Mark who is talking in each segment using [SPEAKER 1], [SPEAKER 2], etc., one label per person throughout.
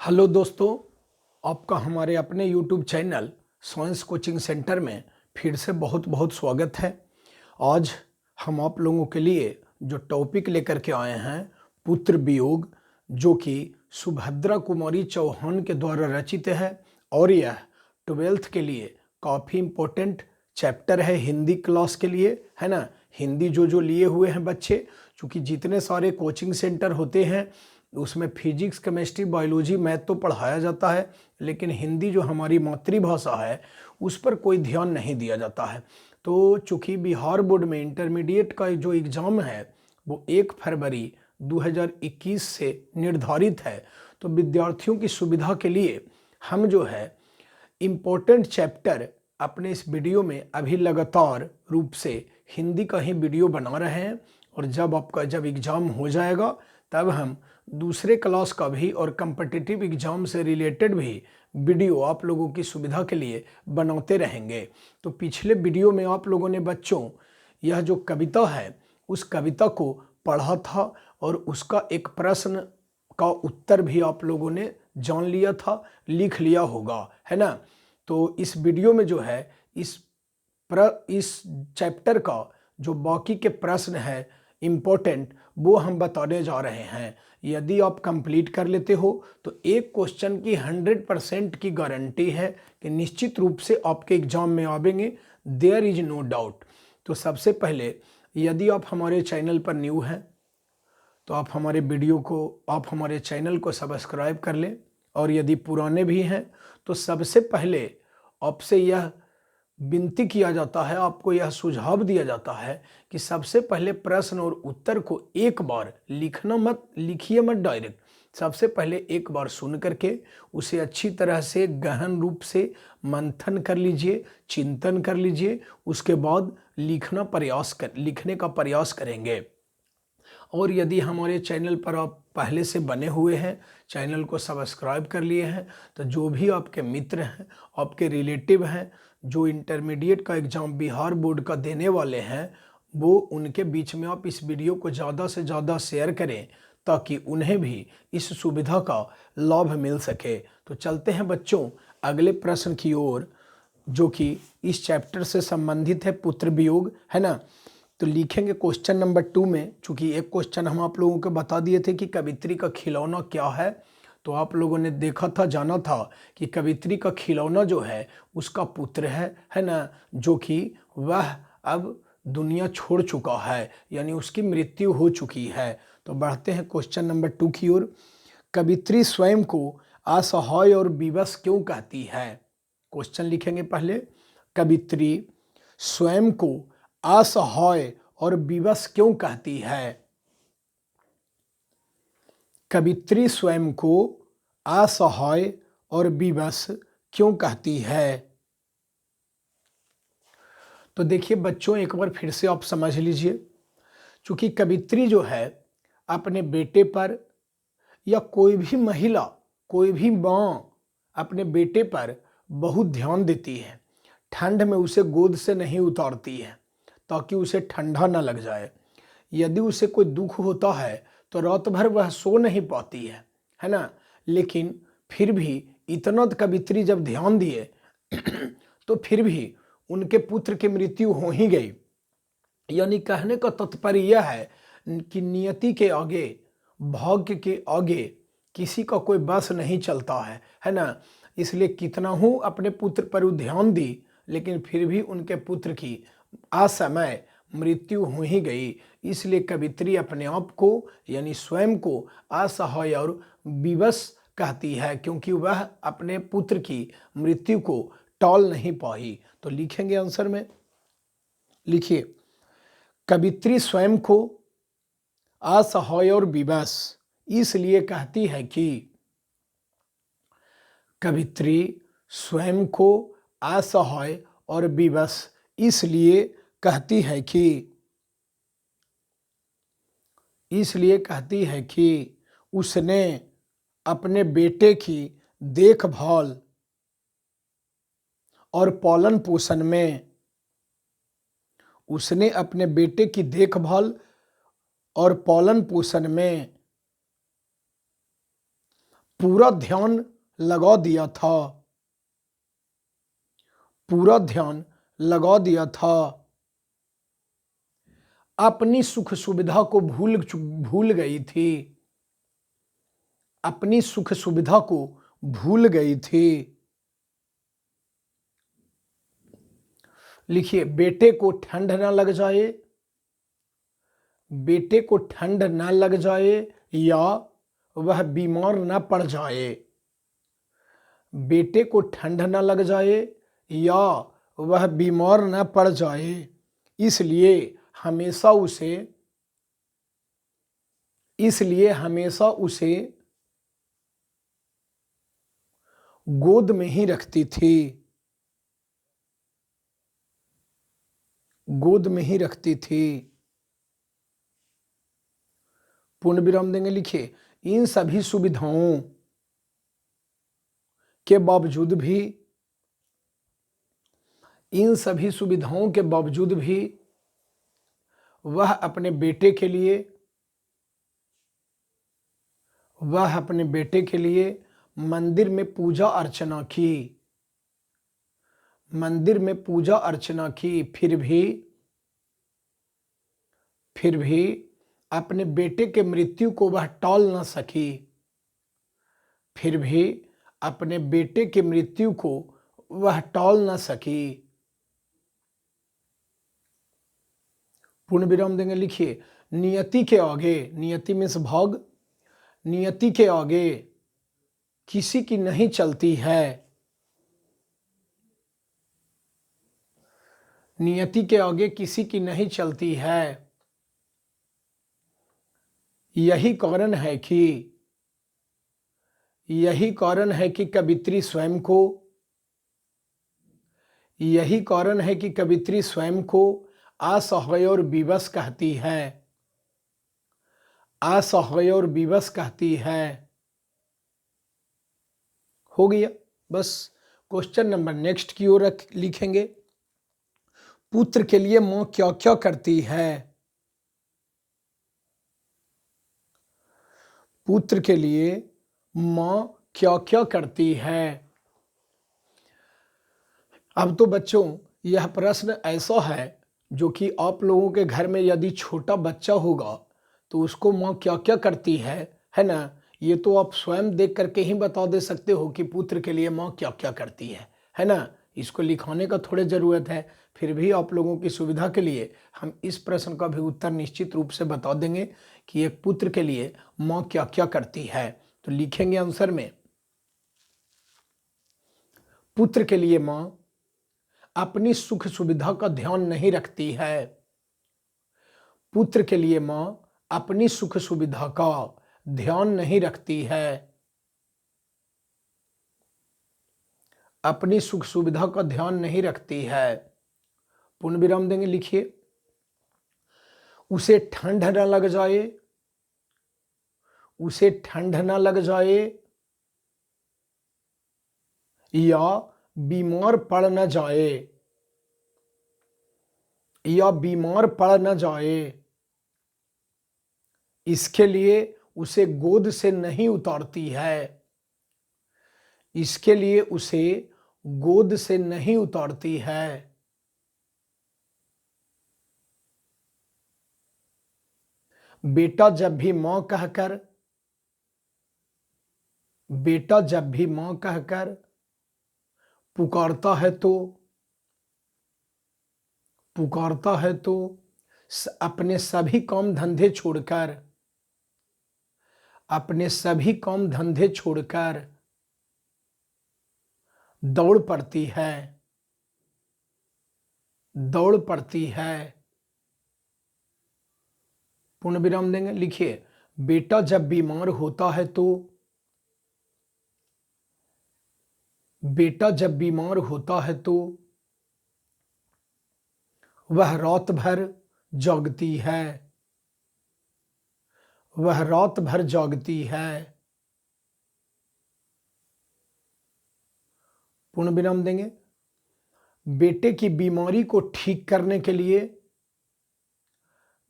[SPEAKER 1] Hello दोस्तों, आपका हमारे अपने YouTube channel science coaching centre में फिर से बहुत बहुत स्वागत है। आज हम आप लोगों के लिए जो टॉपिक लेकर के आए हैं पुत्र वियोग, जो कि सुभद्रा कुमारी चौहान के द्वारा रचित है और यह 12th के लिए काफ़ी इम्पोर्टेंट चैप्टर है हिंदी क्लास के लिए, है ना। हिंदी जो लिए हुए हैं बच्चे, चूँकि जितने सारे कोचिंग सेंटर होते हैं उसमें फिजिक्स, केमिस्ट्री, बायोलॉजी, मैथ तो पढ़ाया जाता है, लेकिन हिंदी जो हमारी मातृभाषा है उस पर कोई ध्यान नहीं दिया जाता है। तो चूँकि बिहार बोर्ड में इंटरमीडिएट का जो एग्ज़ाम है वो 1 फरवरी 2021 से निर्धारित है, तो विद्यार्थियों की सुविधा के लिए हम जो है इम्पोर्टेंट चैप्टर अपने इस वीडियो में अभी लगातार रूप से हिंदी का ही वीडियो बना रहे हैं। और जब एग्ज़ाम हो जाएगा तब हम दूसरे क्लास का भी और कम्पिटिटिव एग्ज़ाम से रिलेटेड भी वीडियो आप लोगों की सुविधा के लिए बनाते रहेंगे। तो पिछले वीडियो में आप लोगों ने बच्चों यह जो कविता है उस कविता को पढ़ा था और उसका एक प्रश्न का उत्तर भी आप लोगों ने जान लिया था, लिख लिया होगा, है ना। तो इस वीडियो में जो है इस चैप्टर का जो बाकी के प्रश्न है इम्पोर्टेंट, वो हम बताने जा रहे हैं। यदि आप कंप्लीट कर लेते हो तो एक क्वेश्चन की 100% की गारंटी है कि निश्चित रूप से आपके एग्जाम में आवेंगे, देयर इज नो डाउट। तो सबसे पहले यदि आप हमारे चैनल पर न्यू हैं तो आप हमारे चैनल को सब्सक्राइब कर लें, और यदि पुराने भी हैं तो सबसे पहले आपसे यह विनती किया जाता है, आपको यह सुझाव दिया जाता है कि सबसे पहले प्रश्न और उत्तर को एक बार लिखिए मत डायरेक्ट। सबसे पहले एक बार सुन करके उसे अच्छी तरह से गहन रूप से मंथन कर लीजिए, चिंतन कर लीजिए, उसके बाद लिखने का प्रयास करेंगे। और यदि हमारे चैनल पर आप पहले से बने हुए हैं, चैनल को सब्सक्राइब कर लिए हैं, तो जो भी आपके मित्र हैं, आपके रिलेटिव हैं जो इंटरमीडिएट का एग्ज़ाम बिहार बोर्ड का देने वाले हैं, वो उनके बीच में आप इस वीडियो को ज़्यादा से ज़्यादा शेयर करें ताकि उन्हें भी इस सुविधा का लाभ मिल सके। तो चलते हैं बच्चों अगले प्रश्न की ओर, जो कि इस चैप्टर से संबंधित है, पुत्र वियोग, है ना। तो लिखेंगे क्वेश्चन नंबर 2 में, चूंकि एक क्वेश्चन हम आप लोगों को बता दिए थे कि कवित्री का खिलौना क्या है, तो आप लोगों ने देखा था, जाना था कि कवित्री का खिलौना जो है उसका पुत्र है ना, जो कि वह अब दुनिया छोड़ चुका है, यानी उसकी मृत्यु हो चुकी है। तो बढ़ते हैं क्वेश्चन नंबर 2 की ओर। कवित्री स्वयं को असहाय और विवश क्यों कहती है? क्वेश्चन लिखेंगे पहले, कवित्री स्वयं को असहाय और विवश क्यों कहती है? कवित्री स्वयं को असहाय और विवश क्यों कहती है? तो देखिए बच्चों, एक बार फिर से आप समझ लीजिए, क्योंकि कवित्री जो है अपने बेटे पर, या कोई भी महिला, कोई भी माँ अपने बेटे पर बहुत ध्यान देती है। ठंड में उसे गोद से नहीं उतारती है ताकि उसे ठंडा न लग जाए। यदि उसे कोई दुख होता है तो रात भर वह सो नहीं पाती है ना। लेकिन फिर भी इतना कवित्री जब ध्यान दिए तो फिर भी उनके पुत्र की मृत्यु हो ही गई। यानी कहने का तात्पर्य यह है कि नियति के आगे, भाग्य के आगे किसी का कोई बस नहीं चलता है ना। इसलिए कितना हूँ अपने पुत्र पर ध्यान दी, लेकिन फिर भी उनके पुत्र की असमय मृत्यु हो ही गई। इसलिए कवित्री अपने आप को, यानी स्वयं को असहाय और विवश कहती है, क्योंकि वह अपने पुत्र की मृत्यु को टाल नहीं पाई। तो लिखेंगे आंसर में, लिखिए, कवित्री स्वयं को असहाय और विवश इसलिए कहती है कि, कवित्री स्वयं को असहाय और विवश इसलिए कहती है कि उसने अपने बेटे की देखभाल और पालन पोषण में, उसने अपने बेटे की देखभाल और पालन पोषण में पूरा ध्यान लगा दिया था, पूरा ध्यान लगा दिया था। अपनी सुख सुविधा को भूल गई थी, अपनी सुख सुविधा को भूल गई थी। लिखिए, बेटे को ठंड न लग जाए, बेटे को ठंड न लग जाए या वह बीमार न पड़ जाए। बेटे को ठंड न लग जाए या वह बीमार न पड़ जाए, इसलिए हमेशा उसे गोद में ही रखती थी, गोद में ही रखती थी। पूर्ण विराम देंगे। लिखिए, इन सभी सुविधाओं के बावजूद भी, इन सभी सुविधाओं के बावजूद भी वह अपने बेटे के लिए, वह अपने बेटे के लिए मंदिर में पूजा अर्चना की, मंदिर में पूजा अर्चना की। फिर भी अपने बेटे के मृत्यु को वह टाल न सकी, फिर भी अपने बेटे के मृत्यु को वह टाल न सकी। पूर्ण विराम देंगे। लिखिए, नियति के आगे, नियति में से भाग, नियति के आगे किसी की नहीं चलती है, नियति के आगे किसी की नहीं चलती है। यही कारण है कि कवित्री स्वयं को, यही कारण है कि कवित्री स्वयं को असहाय और विवश कहती है, असहाय और विवश कहती है। हो गया। बस क्वेश्चन नंबर नेक्स्ट की ओर लिखेंगे। पुत्र के लिए मां क्या क्या करती है, पुत्र के लिए मां क्या क्या करती है। अब तो बच्चों, यह प्रश्न ऐसा है जो कि आप लोगों के घर में यदि छोटा बच्चा होगा तो उसको मां क्या क्या करती है ना, ये तो आप स्वयं देख करके ही बता दे सकते हो कि पुत्र के लिए मां क्या क्या करती है ना। इसको लिखाने का थोड़े ज़रूरत है। फिर भी आप लोगों की सुविधा के लिए हम इस प्रश्न का भी उत्तर निश्चित रूप से बता देंगे कि एक पुत्र के लिए मां क्या क्या करती है। तो लिखेंगे आंसर में, पुत्र के लिए मां अपनी सुख सुविधा का ध्यान नहीं रखती है, पुत्र के लिए मां अपनी सुख सुविधा का ध्यान नहीं रखती है, अपनी सुख सुविधा का ध्यान नहीं रखती है। पूर्ण विराम देंगे। लिखिए, उसे ठंड न लग जाए, उसे ठंड न लग जाए या बीमार पड़ न जाए, या बीमार पड़ न जाए, इसके लिए उसे गोद से नहीं उतारती है, इसके लिए उसे गोद से नहीं उतारती है। बेटा जब भी मां कहकर, बेटा जब भी मां कहकर पुकारता है तो, पुकारता है तो अपने सभी काम धंधे छोड़कर, अपने सभी काम धंधे छोड़कर दौड़ पड़ती है, दौड़ पड़ती है। पूर्ण विराम देंगे। लिखिए, बेटा जब बीमार होता है तो, बेटा जब बीमार होता है तो वह रात भर जागती है, वह रात भर जागती है। पूर्ण विराम देंगे। बेटे की बीमारी को ठीक करने के लिए,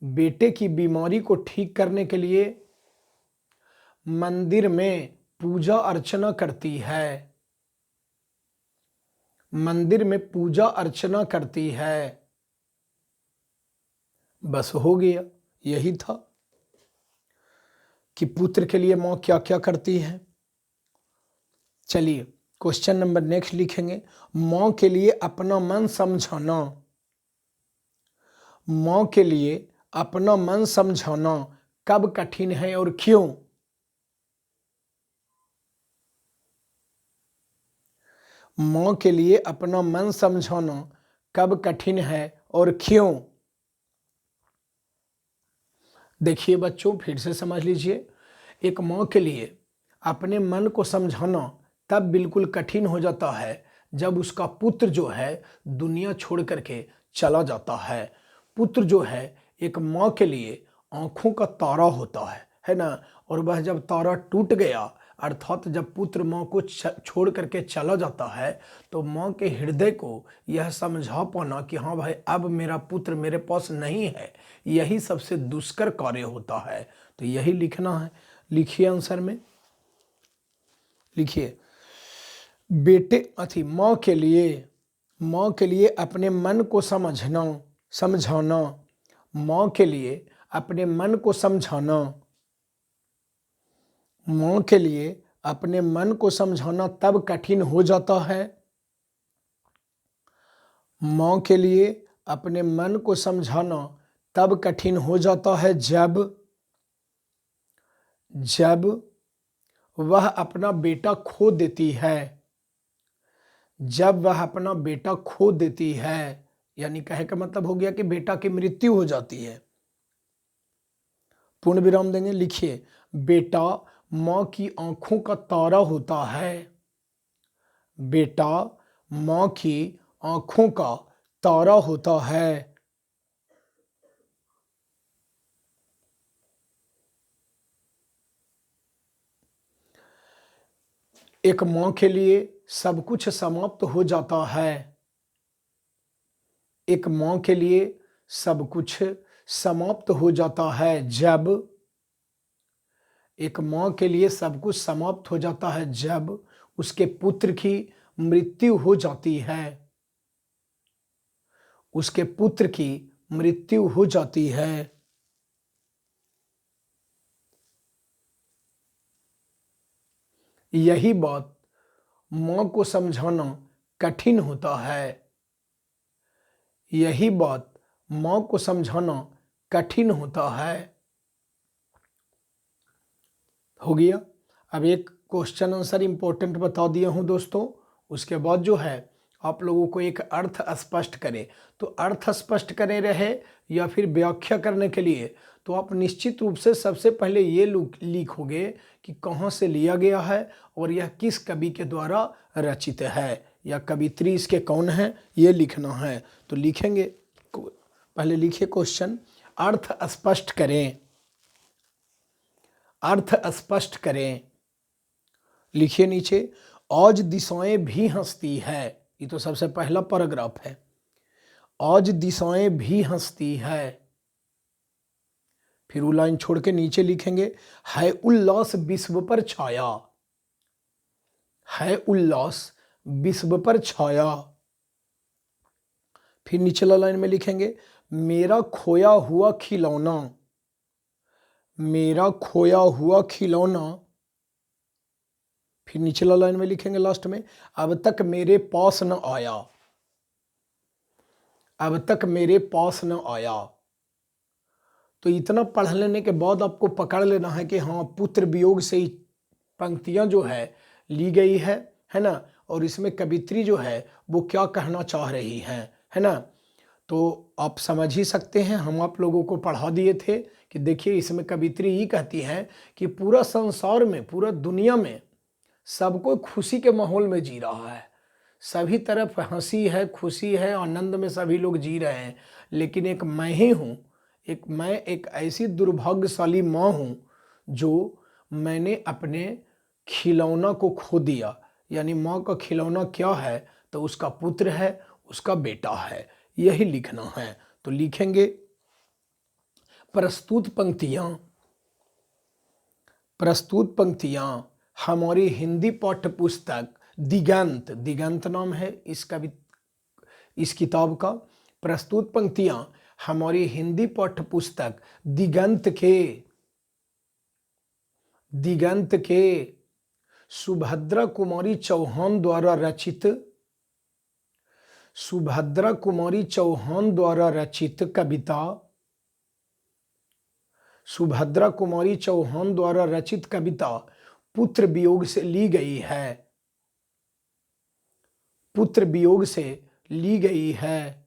[SPEAKER 1] बेटे की बीमारी को ठीक करने के लिए मंदिर में पूजा अर्चना करती है, मंदिर में पूजा अर्चना करती है। बस हो गया, यही था कि पुत्र के लिए माँ क्या क्या करती है। चलिए क्वेश्चन नंबर नेक्स्ट लिखेंगे, माँ के लिए अपना मन समझाना। माँ के लिए अपना मन समझाना कब कठिन है और क्यों? माँ के लिए अपना मन समझाना कब कठिन है और क्यों? देखिए बच्चों, फिर से समझ लीजिए, एक माँ के लिए अपने मन को समझाना तब बिल्कुल कठिन हो जाता है जब उसका पुत्र जो है दुनिया छोड़ करके चला जाता है। पुत्र जो है एक माँ के लिए आंखों का तारा होता है ना। और वह जब तारा टूट गया, अर्थात जब पुत्र माँ को छोड़ करके चला जाता है, तो माँ के हृदय को यह समझा पाना कि हाँ भाई अब मेरा पुत्र मेरे पास नहीं है, यही सबसे दुष्कर कार्य होता है। तो यही लिखना है। लिखिए आंसर में, लिखिए बेटे माँ के लिए अपने मन को समझाना, माँ के लिए अपने मन को समझाना, माँ के लिए अपने मन को समझाना तब कठिन हो जाता है। माँ के लिए अपने मन को समझाना तब कठिन हो जाता है जब वह अपना बेटा खो देती है। जब वह अपना बेटा खो देती है, यानी कहे का मतलब हो गया कि बेटा की मृत्यु हो जाती है। पूर्ण विराम देंगे। लिखिए बेटा माँ की आंखों का तारा होता है। बेटा माँ की आंखों का तारा होता है। एक माँ के लिए सब कुछ समाप्त हो जाता है। एक माँ के लिए सब कुछ समाप्त हो जाता है जब, एक माँ के लिए सब कुछ समाप्त हो जाता है जब उसके पुत्र की मृत्यु हो जाती है। उसके पुत्र की मृत्यु हो जाती है। यही बात माँ को समझाना कठिन होता है। यही बात माँ को समझाना कठिन होता है। हो गया। अब एक क्वेश्चन आंसर इंपॉर्टेंट बता दिया हूं दोस्तों। उसके बाद जो है आप लोगों को एक अर्थ स्पष्ट करें, तो अर्थ स्पष्ट करे रहे या फिर व्याख्या करने के लिए तो आप निश्चित रूप से सबसे पहले ये लिखोगे कि कहाँ से लिया गया है और यह किस कवि के द्वारा रचित है या कवित्री इसके कौन है, ये लिखना है। तो लिखेंगे, पहले लिखिए क्वेश्चन, अर्थ स्पष्ट करें। अर्थ स्पष्ट करें। लिखिए नीचे, आज दिशाएं भी हंसती है। ये तो सबसे पहला पैराग्राफ है। आज दिशाएं भी हंसती है। फिर वो लाइन छोड़ के नीचे लिखेंगे, है उल्लास विश्व पर छाया। है उल्लास विश्व पर छाया। फिर नीचे लाइन में लिखेंगे, मेरा खोया हुआ खिलौना। मेरा खोया हुआ खिलौना। फिर निचला लाइन में लिखेंगे लास्ट में, अब तक मेरे पास न आया। अब तक मेरे पास न आया। तो इतना पढ़ लेने के बाद आपको पकड़ लेना है कि हाँ पुत्र वियोग से ही पंक्तियां जो है ली गई है ना। और इसमें कवित्री जो है वो क्या कहना चाह रही है ना। तो आप समझ ही सकते हैं, हम आप लोगों को पढ़ा दिए थे कि देखिए इसमें कवित्री ये कहती है कि पूरा संसार में, पूरा दुनिया में सब कोई खुशी के माहौल में जी रहा है। सभी तरफ हंसी है, खुशी है, आनंद में सभी लोग जी रहे हैं। लेकिन एक मैं ही हूँ, मैं एक ऐसी दुर्भाग्यशाली माँ हूँ जो मैंने अपने खिलौना को खो दिया। यानी माँ का खिलौना क्या है, तो उसका पुत्र है, उसका बेटा है, यही लिखना है। तो लिखेंगे, प्रस्तुत पंक्तियाँ हमारी हिंदी पाठ्य पुस्तक दिगंत, दिगंत नाम है इस किताब का। प्रस्तुत पंक्तियां हमारी हिंदी पाठ्य पुस्तक दिगंत के सुभद्रा कुमारी चौहान द्वारा रचित कविता पुत्र वियोग से ली गई है।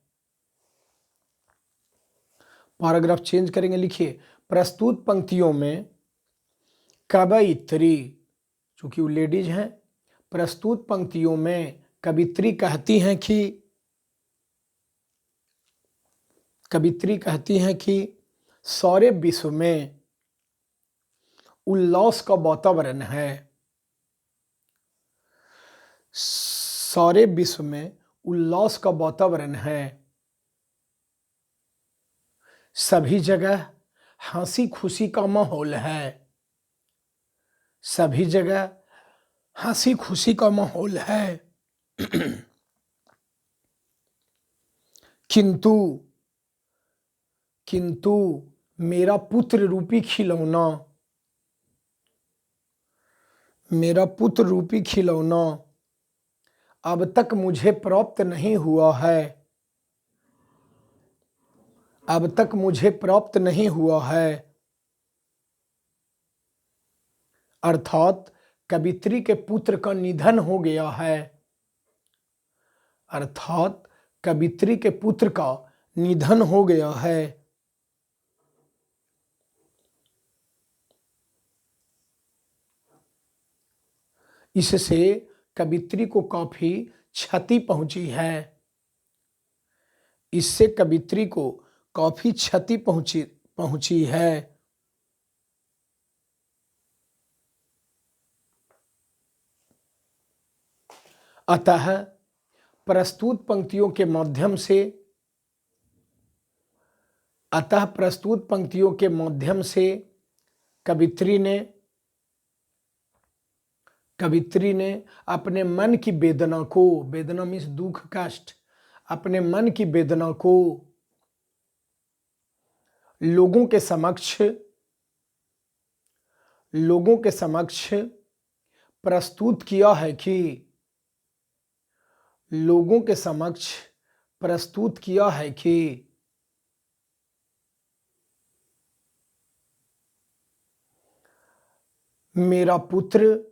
[SPEAKER 1] पैराग्राफ चेंज करेंगे, लिखिए प्रस्तुत पंक्तियों में कवयित्री, चूंकि वो लेडीज हैं, प्रस्तुत पंक्तियों में कवित्री कहती हैं कि सारे विश्व में उल्लास का वातावरण है। सारे विश्व में उल्लास का वातावरण है। सभी जगह हंसी खुशी का माहौल है। सभी जगह हंसी खुशी का माहौल है। किंतु मेरा पुत्र रूपी खिलौना अब तक मुझे प्राप्त नहीं हुआ है। अर्थात कवित्री के पुत्र का निधन हो गया है। इससे कवित्री को काफी क्षति पहुंची है। अतः प्रस्तुत पंक्तियों के माध्यम से कवित्री ने अपने मन की वेदना मीन्स दुख, कष्ट, अपने मन की वेदना को लोगों के समक्ष प्रस्तुत किया है कि मेरा पुत्र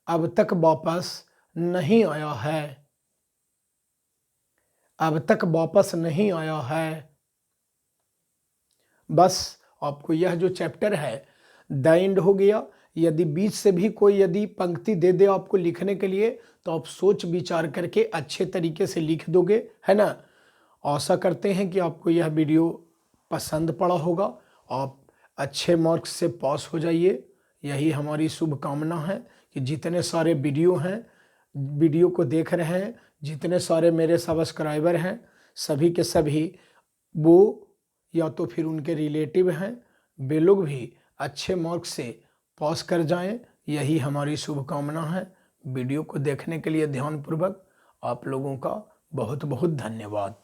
[SPEAKER 1] अब तक वापस नहीं आया है। बस आपको यह जो चैप्टर है द एंड हो गया। यदि बीच से भी कोई पंक्ति दे दे आपको लिखने के लिए, तो आप सोच विचार करके अच्छे तरीके से लिख दोगे, है ना। आशा करते हैं कि आपको यह वीडियो पसंद पड़ा होगा। आप अच्छे मार्क्स से पास हो जाइए, यही हमारी शुभकामना है। कि जितने सारे वीडियो को देख रहे हैं, जितने सारे मेरे सब्सक्राइबर हैं, सभी के सभी वो या तो फिर उनके रिलेटिव हैं, वे लोग भी अच्छे मार्क्स से पास कर जाएं, यही हमारी शुभकामना है। वीडियो को देखने के लिए ध्यानपूर्वक आप लोगों का बहुत बहुत धन्यवाद।